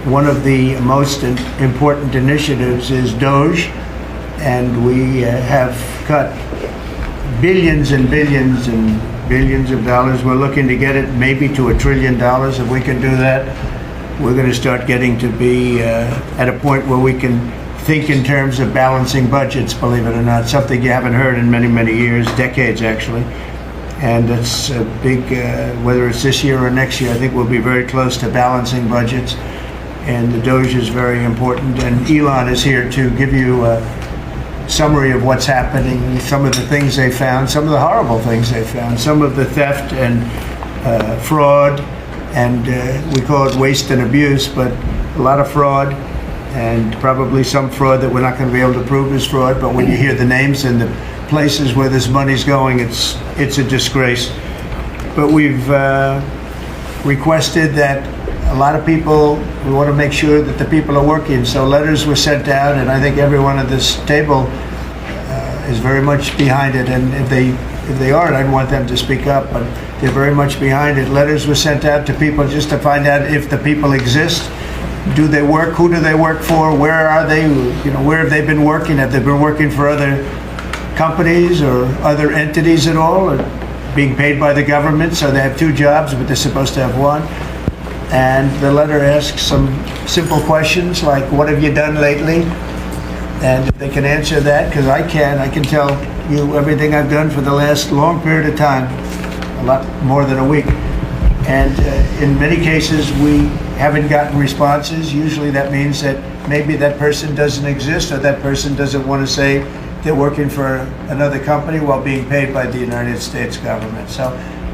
one of the most important initiatives is DOGE, and we have cut billions and billions and billions of dollars. We're looking to get it maybe to $1 trillion. If we can do that, we're going to start getting to be at a point where we can think in terms of balancing budgets, believe it or not, something you haven't heard in many, many years, decades actually. And it's a big, whether it's this year or next year, I think we'll be very close to balancing budgets. And the DOGE is very important. And Elon is here to give you a summary of what's happening, some of the things they found, some of the horrible things they found, some of the theft and fraud, and we call it waste and abuse, but a lot of fraud, and probably some fraud that we're not going to be able to prove is fraud, but when you hear the names and the places where this money's going, it's a disgrace. But we've requested that a lot of people, we want to make sure that the people are working, so letters were sent out, and I think everyone at this table is very much behind it, and if they aren't, I'd want them to speak up, but they're very much behind it. Letters were sent out to people just to find out if the people exist. Do they work? Who do they work for? Where are they? You know, where have they been working? Have they been working for other companies or other entities at all, or being paid by the government, so they have two jobs, but they're supposed to have one? And the letter asks some simple questions like, what have you done lately? And if they can answer that, because I can tell you everything I've done for the last long period of time, a lot more than a week. And in many cases, we haven't gotten responses. Usually that means that maybe that person doesn't exist, or that person doesn't want to say they're working for another company while being paid by the United States government. So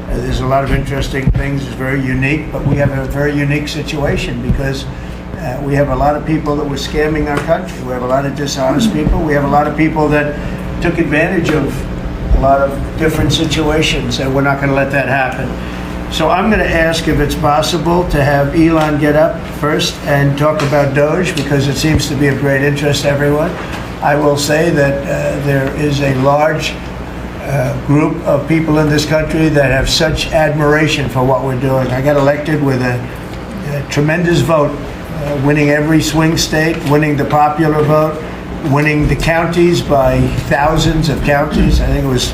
there's a lot of interesting things. It's very unique, but we have a very unique situation because we have a lot of people that were scamming our country. We have a lot of dishonest people. We have a lot of people that took advantage of a lot of different situations, and we're not going to let that happen. So I'm going to ask if it's possible to have Elon get up first and talk about DOGE, because it seems to be of great interest to everyone. I will say that there is a large group of people in this country that have such admiration for what we're doing. I got elected with a tremendous vote, winning every swing state, winning the popular vote, winning the counties by thousands of counties. I think it was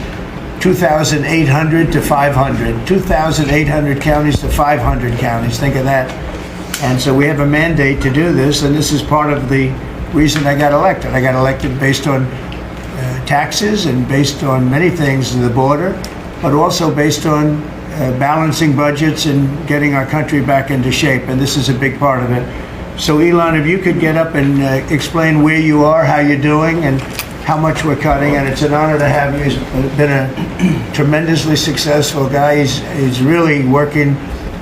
2,800 to 500, 2,800 counties to 500 counties. Think of that. And so we have a mandate to do this, and this is part of the reason I got elected. I got elected based on taxes and based on many things in the border, but also based on balancing budgets and getting our country back into shape, and this is a big part of it. So Elon, if you could get up and explain where you are, how you're doing, and how much we're cutting, and it's an honor to have you. He's been a tremendously successful guy. He's really working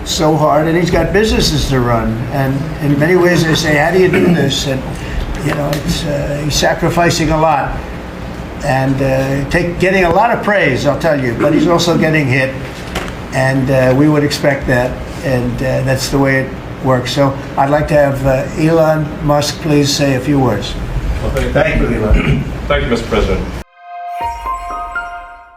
so hard, and he's got businesses to run, and in many ways they say, how do you do this? And you know, he's sacrificing a lot, and getting a lot of praise, I'll tell you, but he's also getting hit, and we would expect that, and that's the way it works. So I'd like to have Elon Musk please say a few words. Well, thank you, Elon. Thank you, Mr. President.